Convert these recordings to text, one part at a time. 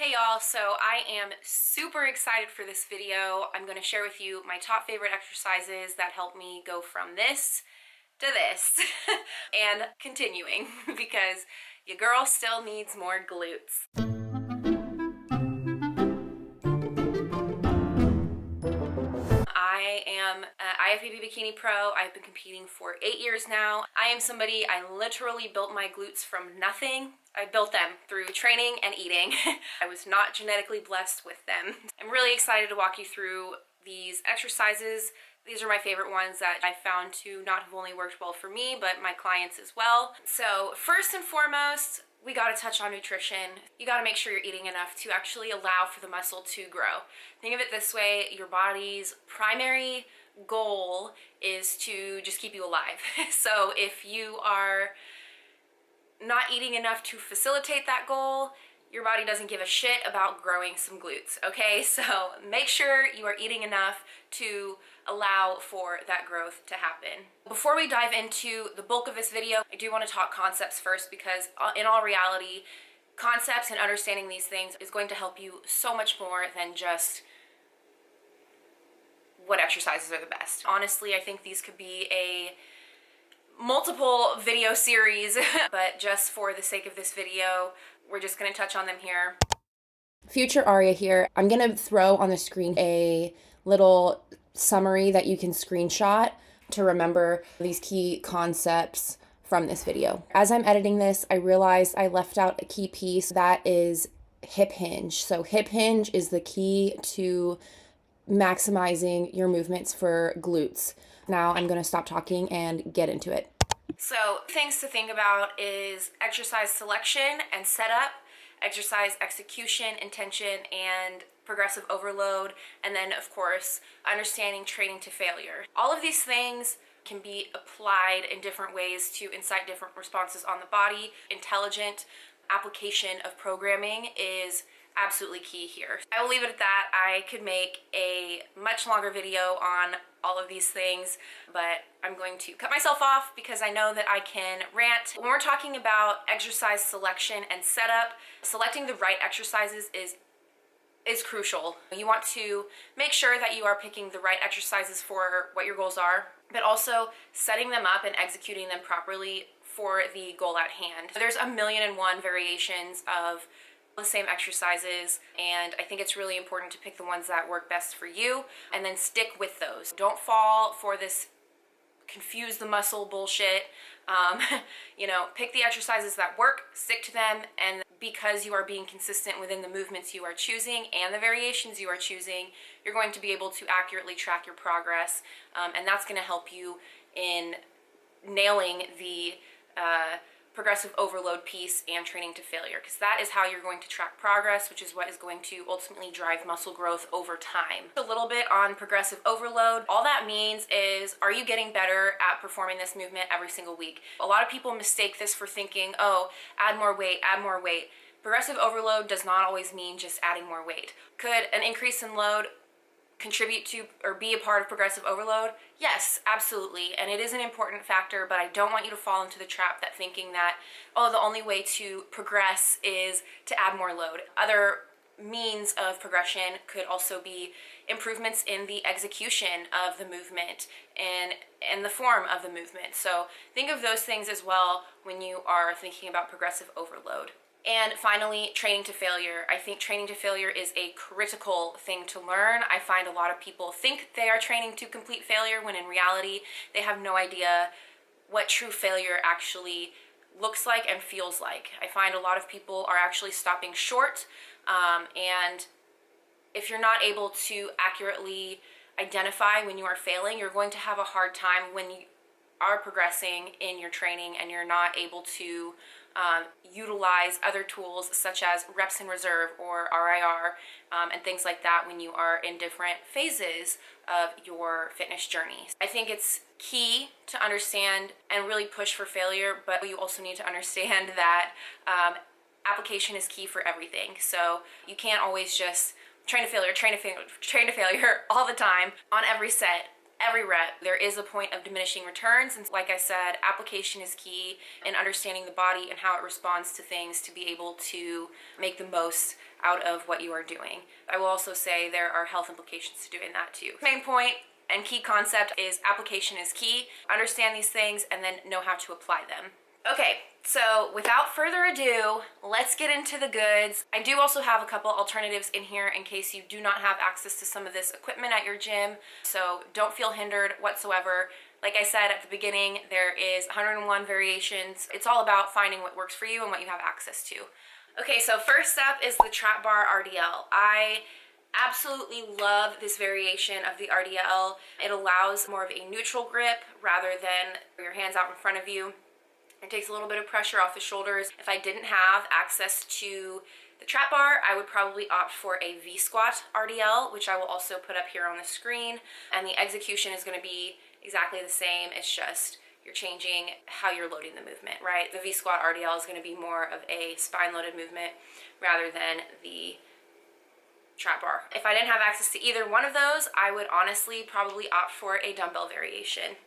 Hey y'all, so I am super excited for this video. I'm going to share with you my top favorite exercises that help me go from this to this and continuing because your girl still needs more glutes. I am an IFBB Bikini Pro. I've been competing for 8 years now. I am somebody, I literally built my glutes from nothing. I built them through training and eating. I was not genetically blessed with them. I'm really excited to walk you through these exercises. These are my favorite ones that I found to not have only worked well for me, but my clients as well. So first and foremost, we gotta touch on nutrition. You gotta make sure you're eating enough to actually allow for the muscle to grow. Think of it this way, your body's primary goal is to just keep you alive. So if you are not eating enough to facilitate that goal, your body doesn't give a shit about growing some glutes, okay? So make sure you are eating enough to allow for that growth to happen. Before we dive into the bulk of this video, I do want to talk concepts first because in all reality, concepts and understanding these things is going to help you so much more than just what exercises are the best. Honestly, I think these could be a multiple video series, but just for the sake of this video, we're just gonna touch on them here. Future Aria here. I'm gonna throw on the screen a little summary that you can screenshot to remember these key concepts from this video. As I'm editing this, I realized I left out a key piece that is hip hinge. So hip hinge is the key to maximizing your movements for glutes. Now I'm gonna stop talking and get into it. So things to think about is exercise selection and setup, exercise execution, intention, and progressive overload, and then of course, understanding training to failure. All of these things can be applied in different ways to incite different responses on the body. Intelligent application of programming is absolutely key here. I will leave it at that. I could make a much longer video on all of these things, but I'm going to cut myself off because I know that I can rant. When we're talking about exercise selection and setup, selecting the right exercises is crucial. You want to make sure that you are picking the right exercises for what your goals are, but also setting them up and executing them properly for the goal at hand. There's a million and one variations of the same exercises, and I think it's really important to pick the ones that work best for you and then stick with those. Don't fall for this confuse the muscle bullshit. Pick the exercises that work, stick to them, and because you are being consistent within the movements you are choosing and the variations you are choosing, you're going to be able to accurately track your progress, and that's going to help you in nailing the progressive overload piece and training to failure, because that is how you're going to track progress, which is what is going to ultimately drive muscle growth over time. A little bit on progressive overload. All that means is, are you getting better at performing this movement every single week? A lot of people mistake this for thinking, oh, add more weight, add more weight. Progressive overload does not always mean just adding more weight. Could an increase in load contribute to or be a part of progressive overload? Yes, absolutely, and it is an important factor, but I don't want you to fall into the trap that thinking that, oh, the only way to progress is to add more load. Other means of progression could also be improvements in the execution of the movement and the form of the movement. So think of those things as well when you are thinking about progressive overload. And finally, training to failure. I think training to failure is a critical thing to learn. I find a lot of people think they are training to complete failure when in reality they have no idea what true failure actually looks like and feels like. I find a lot of people are actually stopping short, and if you're not able to accurately identify when you are failing, you're going to have a hard time when you are progressing in your training and you're not able to utilize other tools such as reps in reserve or RIR and things like that when you are in different phases of your fitness journey. I think it's key to understand and really push for failure, but you also need to understand that application is key for everything. So you can't always just train to failure, train to failure all the time on every set. Every rep. There is a point of diminishing returns, and like I said, application is key in understanding the body and how it responds to things to be able to make the most out of what you are doing. I will also say there are health implications to doing that too. Main point and key concept is application is key. Understand these things and then know how to apply them. Okay, so without further ado, let's get into the goods. I do also have a couple alternatives in here in case you do not have access to some of this equipment at your gym, so don't feel hindered whatsoever. Like I said at the beginning, there is 101 variations. It's all about finding what works for you and what you have access to. Okay, so first up is the trap bar RDL. I absolutely love this variation of the RDL. It allows more of a neutral grip rather than your hands out in front of you. It takes a little bit of pressure off the shoulders. If I didn't have access to the trap bar, I would probably opt for a V-squat RDL, which I will also put up here on the screen. And the execution is going to be exactly the same. It's just you're changing how you're loading the movement, right? The V-squat RDL is going to be more of a spine-loaded movement rather than the trap bar. If I didn't have access to either one of those, I would honestly probably opt for a dumbbell variation.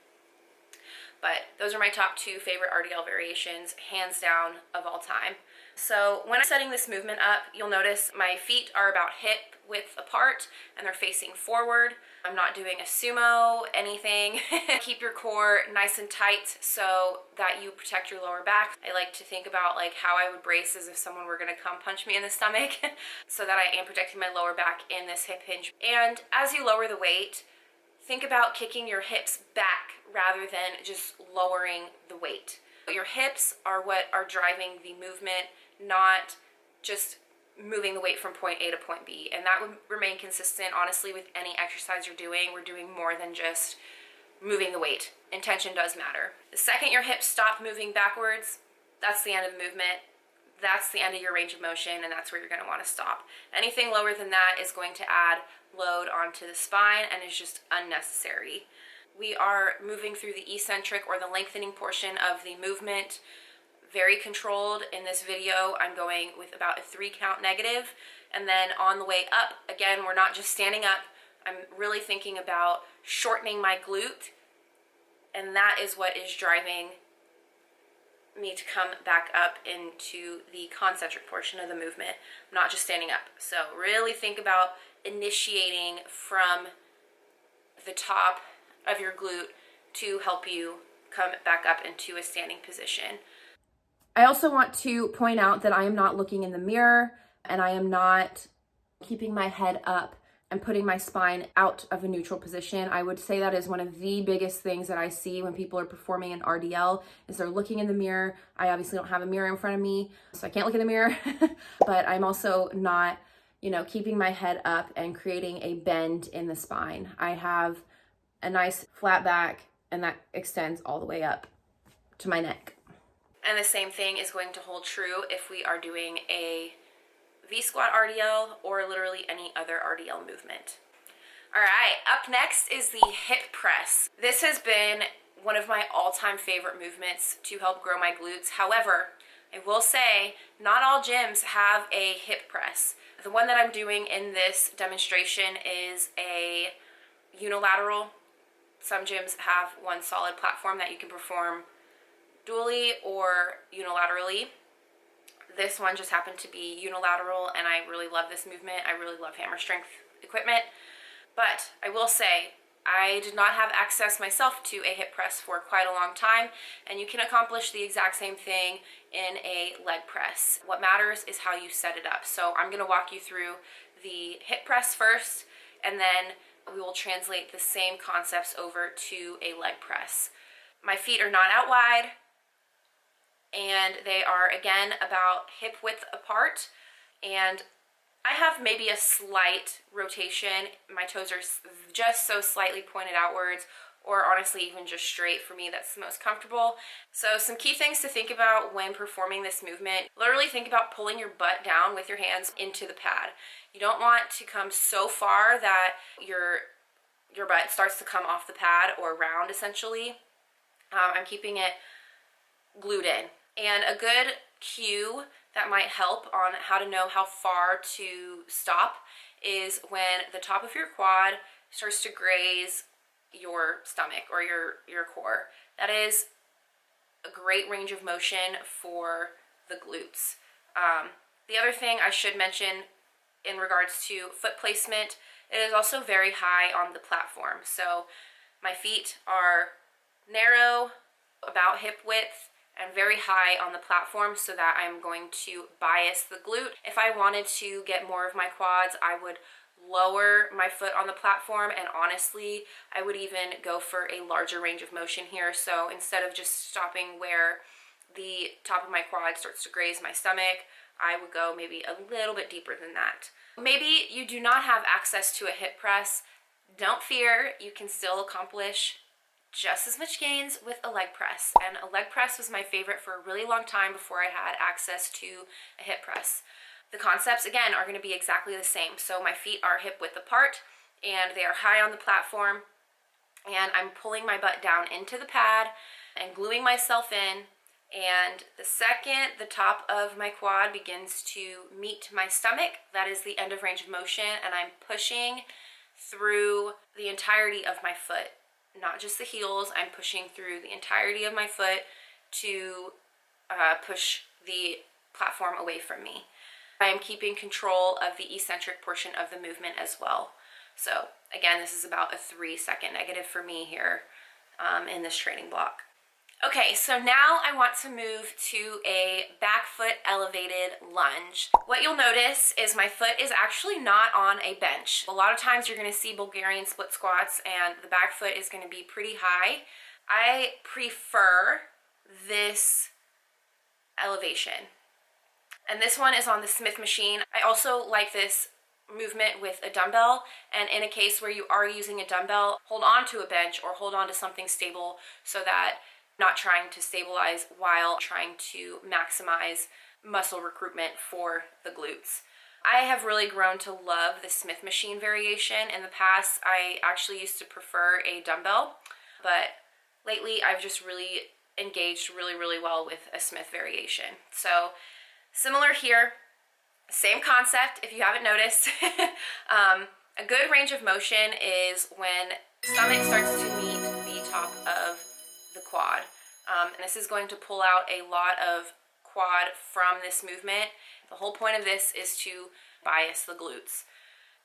But those are my top two favorite RDL variations, hands down, of all time. So when I'm setting this movement up, you'll notice my feet are about hip width apart and they're facing forward. I'm not doing a sumo, anything. Keep your core nice and tight so that you protect your lower back. I like to think about like how I would brace as if someone were gonna come punch me in the stomach so that I am protecting my lower back in this hip hinge. And as you lower the weight, think about kicking your hips back rather than just lowering the weight. Your hips are what are driving the movement, not just moving the weight from point A to point B. And that would remain consistent, honestly, with any exercise you're doing. We're doing more than just moving the weight. Intention does matter. The second your hips stop moving backwards, that's the end of the movement. That's the end of your range of motion, and that's where you're gonna wanna stop. Anything lower than that is going to add load onto the spine and is just unnecessary. We are moving through the eccentric or the lengthening portion of the movement, very controlled. In this video, I'm going with about a 3-count negative, and then on the way up, again, we're not just standing up, I'm really thinking about shortening my glute, and that is what is driving me to come back up into the concentric portion of the movement, not just standing up. So really think about initiating from the top of your glute to help you come back up into a standing position. I also want to point out that I am not looking in the mirror and I am not keeping my head up and putting my spine out of a neutral position. I would say that is one of the biggest things that I see when people are performing an RDL is they're looking in the mirror. I obviously don't have a mirror in front of me, so I can't look in the mirror, but I'm also not, keeping my head up and creating a bend in the spine. I have a nice flat back and that extends all the way up to my neck. And the same thing is going to hold true if we are doing a V-squat RDL or literally any other RDL movement. All right, up next is the hip press. This has been one of my all-time favorite movements to help grow my glutes. However, I will say not all gyms have a hip press. The one that I'm doing in this demonstration is a unilateral. Some gyms have one solid platform that you can perform dually or unilaterally. This one just happened to be unilateral, and I really love this movement. I really love hammer strength equipment. But I will say, I did not have access myself to a hip press for quite a long time, and you can accomplish the exact same thing in a leg press. What matters is how you set it up. So I'm gonna walk you through the hip press first, and then we will translate the same concepts over to a leg press. My feet are not out wide, and they are again about hip width apart, and I have maybe a slight rotation. My toes are just so slightly pointed outwards, or honestly even just straight. For me, that's the most comfortable. So some key things to think about when performing this movement: literally think about pulling your butt down with your hands into the pad. You don't want to come so far that your butt starts to come off the pad or round, essentially. I'm keeping it glued in. And a good cue that might help on how to know how far to stop is when the top of your quad starts to graze your stomach or your core. That is a great range of motion for the glutes. The other thing I should mention in regards to foot placement, it is also very high on the platform. So my feet are narrow, about hip width, and very high on the platform, so that I'm going to bias the glute. If I wanted to get more of my quads, I would lower my foot on the platform, and honestly, I would even go for a larger range of motion here. So instead of just stopping where the top of my quad starts to graze my stomach, I would go maybe a little bit deeper than that. Maybe you do not have access to a hip press. Don't fear, you can still accomplish just as much gains with a leg press. And a leg press was my favorite for a really long time before I had access to a hip press. The concepts, again, are going to be exactly the same. So my feet are hip width apart, and they are high on the platform, and I'm pulling my butt down into the pad and gluing myself in. And the second the top of my quad begins to meet my stomach, that is the end of range of motion, and I'm pushing through the entirety of my foot. Not just the heels, I'm pushing through the entirety of my foot to push the platform away from me. I am keeping control of the eccentric portion of the movement as well. So again, this is about a 3-second negative for me here in this training block. Okay, so now I want to move to a back foot elevated lunge. What you'll notice is my foot is actually not on a bench. A lot of times you're gonna see Bulgarian split squats and the back foot is gonna be pretty high. I prefer this elevation. And this one is on the Smith machine. I also like this movement with a dumbbell, and in a case where you are using a dumbbell, hold on to a bench or hold on to something stable, so that not trying to stabilize while trying to maximize muscle recruitment for the glutes. I have really grown to love the Smith machine variation. In the past, I actually used to prefer a dumbbell, but lately I've just really engaged really well with a Smith variation. So similar here, same concept if you haven't noticed. A good range of motion is when stomach starts to meet the top of the quad. And this is going to pull out a lot of quad from this movement. The whole point of this is to bias the glutes.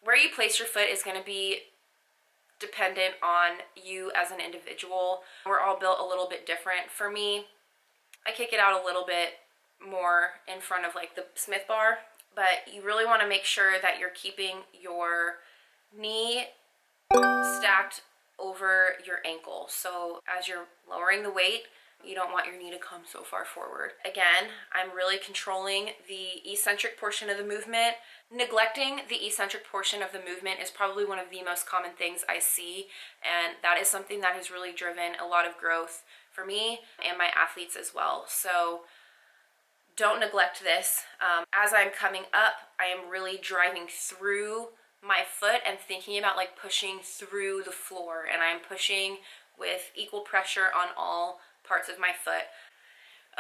Where you place your foot is going to be dependent on you as an individual. We're all built a little bit different. For me, I kick it out a little bit more in front of like the Smith bar, but you really want to make sure that you're keeping your knee stacked over your ankle. So as you're lowering the weight, you don't want your knee to come so far forward. Again, I'm really controlling the eccentric portion of the movement. Neglecting the eccentric portion of the movement is probably one of the most common things I see, and that is something that has really driven a lot of growth for me and my athletes as well. So don't neglect this. As I'm coming up, I am really driving through my foot and thinking about like pushing through the floor, and I'm pushing with equal pressure on all parts of my foot.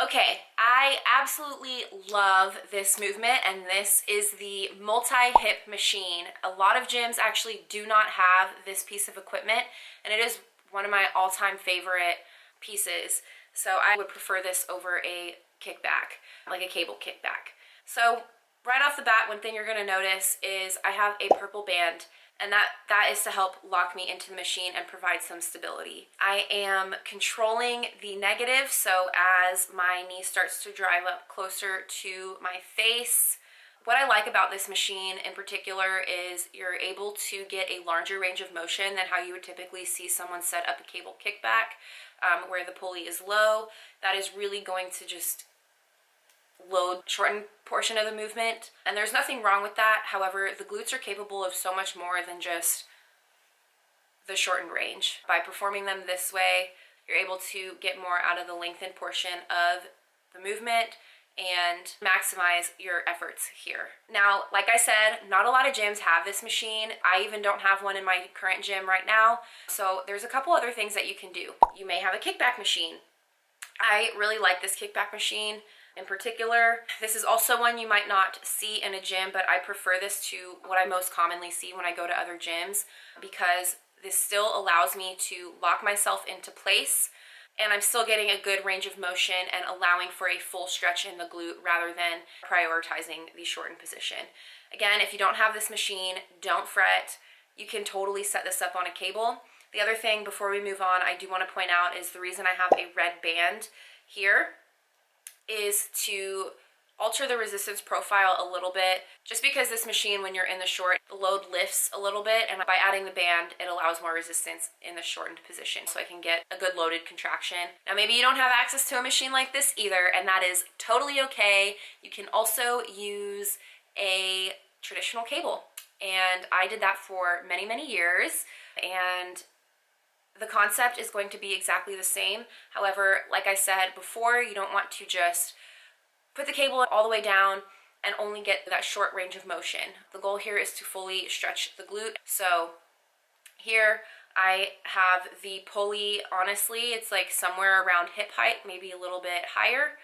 Okay, I absolutely love this movement, and this is the multi-hip machine. A lot of gyms actually do not have this piece of equipment, and it is one of my all-time favorite pieces. So I would prefer this over a kickback, like a cable kickback. So right off the bat, one thing you're going to notice is I have a purple band, and that is to help lock me into the machine and provide some stability. I am controlling the negative, so as my knee starts to drive up closer to my face. What I like about this machine in particular is you're able to get a larger range of motion than how you would typically see someone set up a cable kickback, where the pulley is low. That is really going to just load shortened portion of the movement, and there's nothing wrong with that. However, the glutes are capable of so much more than just the shortened range. By performing them this way, you're able to get more out of the lengthened portion of the movement and maximize your efforts here. Now, like I said, not a lot of gyms have this machine. I even don't have one in my current gym right now. So there's a couple other things that you can do. You may have a kickback machine. I really like this kickback machine in particular. This is also one you might not see in a gym, but I prefer this to what I most commonly see when I go to other gyms, because this still allows me to lock myself into place, and I'm still getting a good range of motion and allowing for a full stretch in the glute rather than prioritizing the shortened position. Again, if you don't have this machine, don't fret. You can totally set this up on a cable. The other thing before we move on, I do want to point out is the reason I have a red band here is to alter the resistance profile a little bit, just because this machine, when you're in the short, the load lifts a little bit, and by adding the band, it allows more resistance in the shortened position, so I can get a good loaded contraction. Now, maybe you don't have access to a machine like this either, and that is totally okay. You can also use a traditional cable, and I did that for many, many years, and the concept is going to be exactly the same. However, like I said before, you don't want to just put the cable all the way down and only get that short range of motion. The goal here is to fully stretch the glute. So here I have the pulley, honestly, it's like somewhere around hip height, maybe a little bit higher.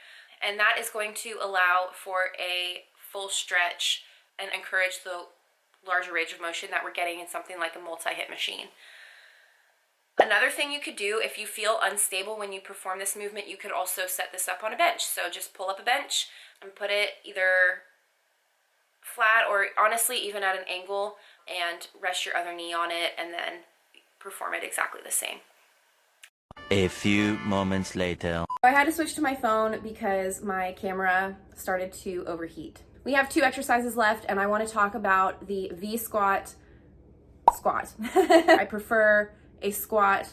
And that is going to allow for a full stretch and encourage the larger range of motion that we're getting in something like a multi-hip machine. Another thing you could do if you feel unstable when you perform this movement, you could also set this up on a bench. So just pull up a bench and put it either flat or honestly even at an angle and rest your other knee on it and then perform it exactly the same. A few moments later. I had to switch to my phone because my camera started to overheat. We have 2 exercises left and I want to talk about the V squat. I prefer a squat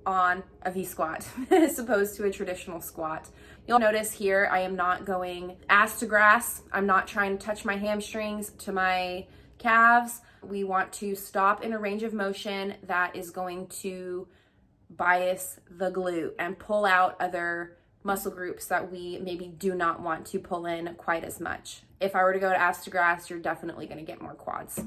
on a V squat as opposed to a traditional squat. You'll notice here I am not going ass to grass. I'm not trying to touch my hamstrings to my calves. We want to stop in a range of motion that is going to bias the glute and pull out other muscle groups that we maybe do not want to pull in quite as much. If I were to go to ass to grass, you're definitely going to get more quads.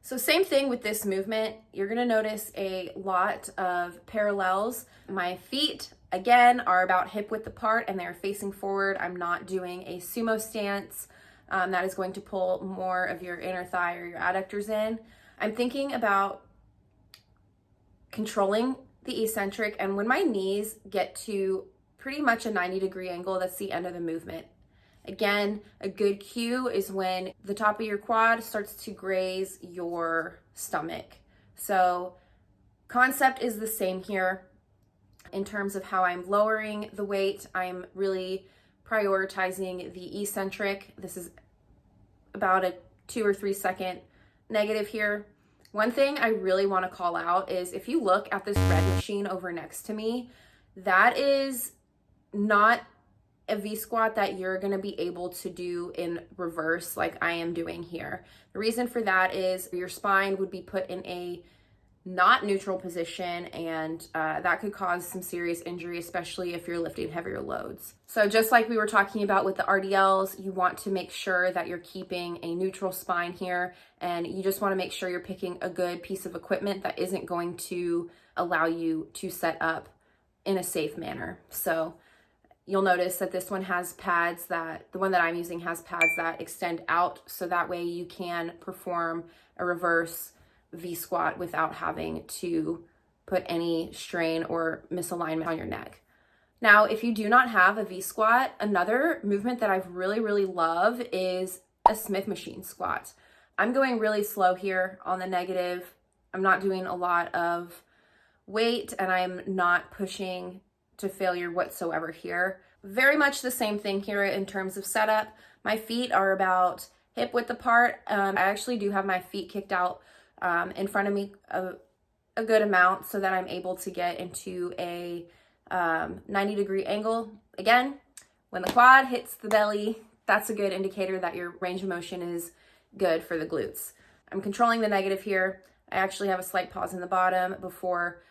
So same thing with this movement. You're going to notice a lot of parallels. My feet, again, are about hip width apart and they're facing forward. I'm not doing a sumo stance. That is going to pull more of your inner thigh or your adductors in. I'm thinking about controlling the eccentric, and when my knees get to pretty much a 90-degree angle, that's the end of the movement. Again, a good cue is when the top of your quad starts to graze your stomach. So concept is the same here. In terms of how I'm lowering the weight, I'm really prioritizing the eccentric. This is about a 2 or 3 second negative here. One thing I really want to call out is if you look at this red machine over next to me, that is not a V squat that you're going to be able to do in reverse like I am doing here. The reason for that is your spine would be put in a not neutral position, and that could cause some serious injury, especially if you're lifting heavier loads. So just like we were talking about with the RDLs, you want to make sure that you're keeping a neutral spine here, and you just want to make sure you're picking a good piece of equipment that isn't going to allow you to set up in a safe manner. So you'll notice that this one has pads the one that I'm using has pads that extend out, so that way you can perform a reverse V squat without having to put any strain or misalignment on your neck. Now, if you do not have a V squat, another movement that I really love is a Smith machine squat. I'm going really slow here on the negative. I'm not doing a lot of weight and I'm not pushing to failure whatsoever here. Very much the same thing here in terms of setup. My feet are about hip width apart. I actually do have my feet kicked out in front of me a good amount so that I'm able to get into a 90-degree angle. Again, when the quad hits the belly, that's a good indicator that your range of motion is good for the glutes. I'm controlling the negative here. I actually have a slight pause in the bottom before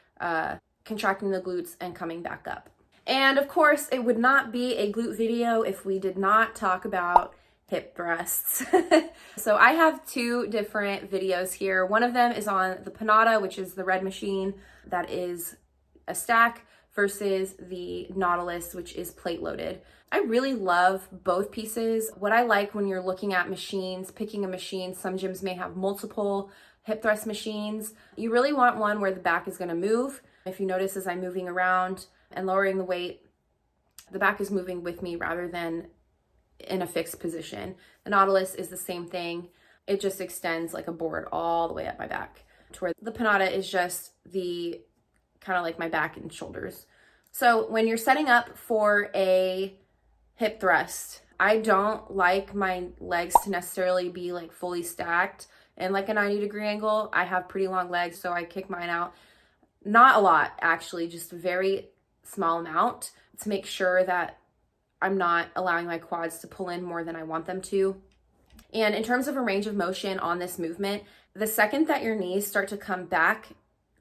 contracting the glutes and coming back up. And of course, it would not be a glute video if we did not talk about hip thrusts. So I have 2 different videos here. One of them is on the Panada, which is the red machine that is a stack, versus the Nautilus, which is plate loaded. I really love both pieces. What I like when you're looking at machines, picking a machine, some gyms may have multiple hip thrust machines. You really want one where the back is going to move. If you notice, as I'm moving around and lowering the weight, the back is moving with me rather than in a fixed position. The Nautilus is the same thing. it just extends like a board all the way up my back to where the panada is just the kind of like my back and shoulders. So when you're setting up for a hip thrust, I don't like my legs to necessarily be like fully stacked and like a 90-degree angle. I have pretty long legs, so I kick mine out. Not a lot, actually, just a very small amount to make sure that I'm not allowing my quads to pull in more than I want them to. And in terms of a range of motion on this movement, the second that your knees start to come back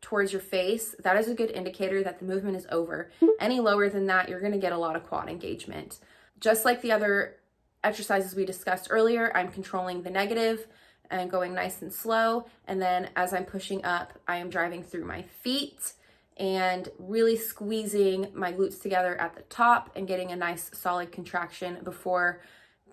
towards your face, that is a good indicator that the movement is over. Any lower than that, you're going to get a lot of quad engagement. Just like the other exercises we discussed earlier, I'm controlling the negative and going nice and slow. And then as I'm pushing up, I am driving through my feet and really squeezing my glutes together at the top and getting a nice solid contraction before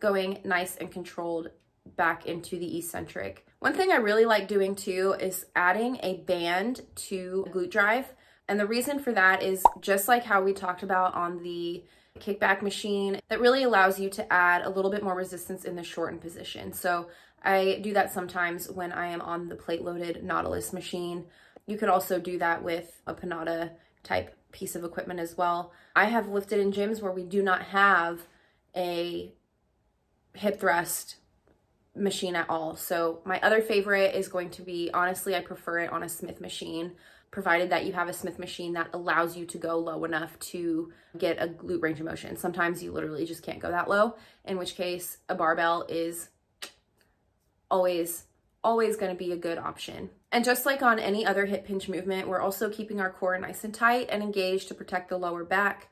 going nice and controlled back into the eccentric. One thing I really like doing too is adding a band to glute drive. And the reason for that is just like how we talked about on the kickback machine, that really allows you to add a little bit more resistance in the shortened position. So I do that sometimes when I am on the plate loaded Nautilus machine. You could also do that with a panada type piece of equipment as well. I have lifted in gyms where we do not have a hip thrust machine at all. So my other favorite is going to be, honestly, I prefer it on a Smith machine, provided that you have a Smith machine that allows you to go low enough to get a glute range of motion. Sometimes you literally just can't go that low, in which case a barbell is always going to be a good option. And just like on any other hip hinge movement, we're also keeping our core nice and tight and engaged to protect the lower back.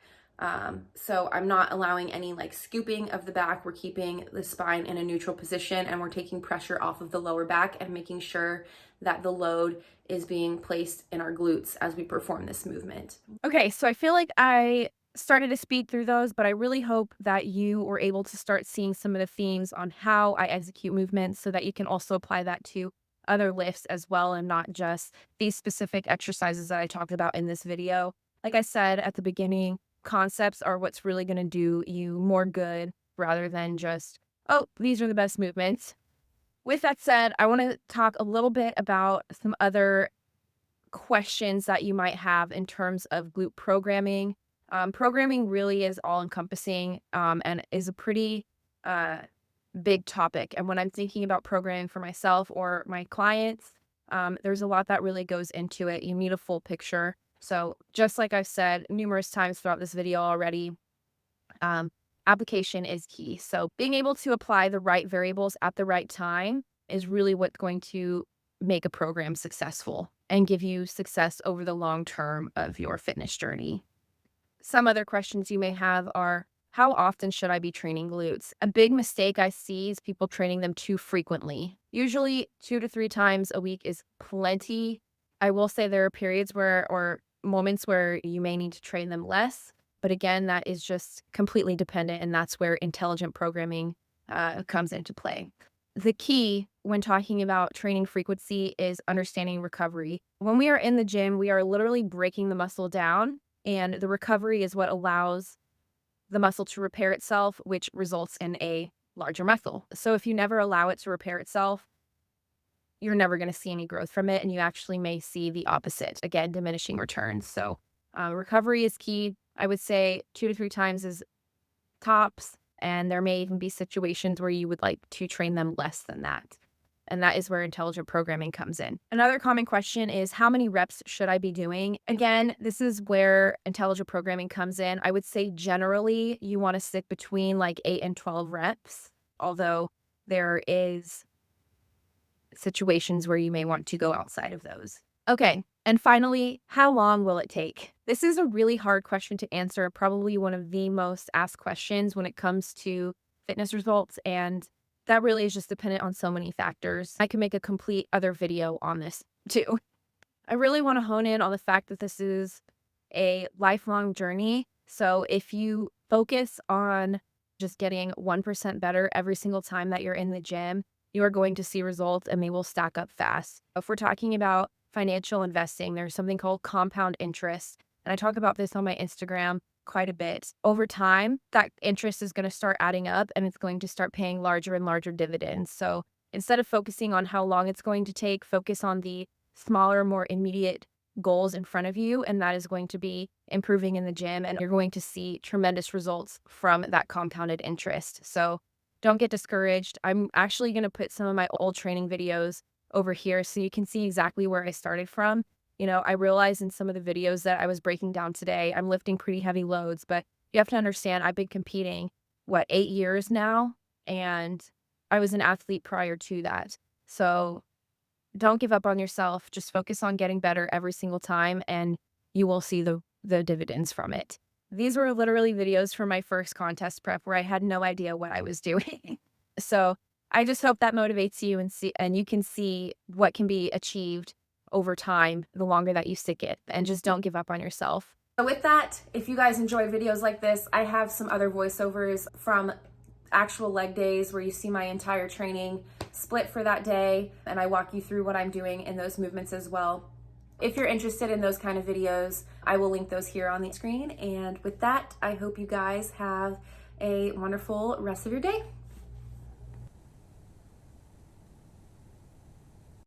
So I'm not allowing any like scooping of the back. We're keeping the spine in a neutral position, and we're taking pressure off of the lower back and making sure that the load is being placed in our glutes as we perform this movement. Okay, so I feel like I started to speed through those, but I really hope that you were able to start seeing some of the themes on how I execute movements so that you can also apply that to other lifts as well, and not just these specific exercises that I talked about in this video. Like I said at the beginning, concepts are what's really going to do you more good rather than just, oh, these are the best movements. With that said, I want to talk a little bit about some other questions that you might have in terms of glute programming. Programming really is all encompassing and is a pretty big topic. And when I'm thinking about programming for myself or my clients, there's a lot that really goes into it. You need a full picture. So just like I've said numerous times throughout this video already, application is key. So being able to apply the right variables at the right time is really what's going to make a program successful and give you success over the long term of your fitness journey. Some other questions you may have are, how often should I be training glutes? A big mistake I see is people training them too frequently. Usually 2 to 3 times a week is plenty. I will say there are periods where, or moments where you may need to train them less. But again, that is just completely dependent, and that's where intelligent programming comes into play. The key when talking about training frequency is understanding recovery. When we are in the gym, we are literally breaking the muscle down, and the recovery is what allows the muscle to repair itself, which results in a larger muscle. So if you never allow it to repair itself, you're never going to see any growth from it, and you actually may see the opposite, again, diminishing returns. So recovery is key. I would say 2 to 3 times is tops, and there may even be situations where you would like to train them less than that. And that is where intelligent programming comes in. Another common question is, how many reps should I be doing? Again, this is where intelligent programming comes in. I would say generally you want to stick between like 8 and 12 reps, although there is situations where you may want to go outside of those. Okay, and finally, how long will it take? This is a really hard question to answer, probably one of the most asked questions when it comes to fitness results, and that really is just dependent on so many factors. I can make a complete other video on this too. I really want to hone in on the fact that this is a lifelong journey. So if you focus on just getting 1% better every single time that you're in the gym, you are going to see results, and they will stack up fast. If we're talking about financial investing, there's something called compound interest. And I talk about this on my Instagram quite a bit. Over time, that interest is going to start adding up, and it's going to start paying larger and larger dividends. So Instead of focusing on how long it's going to take, focus on the smaller, more immediate goals in front of you, and that is going to be improving in the gym, and you're going to see tremendous results from that compounded interest. So don't get discouraged. I'm actually going to put some of my old training videos over here so you can see exactly where I started from. You know, I realized in some of the videos that I was breaking down today, I'm lifting pretty heavy loads, but you have to understand I've been competing, 8 years now, and I was an athlete prior to that. So don't give up on yourself. Just focus on getting better every single time, and you will see the dividends from it. These were literally videos from my first contest prep where I had no idea what I was doing. So I just hope that motivates you, and you can see what can be achieved over time the longer that you stick it, and just don't give up on yourself. So with that, if you guys enjoy videos like this, I have some other voiceovers from actual leg days where you see my entire training split for that day, and I walk you through what I'm doing in those movements as well. If you're interested in those kind of videos, I will link those here on the screen. And with that, I hope you guys have a wonderful rest of your day.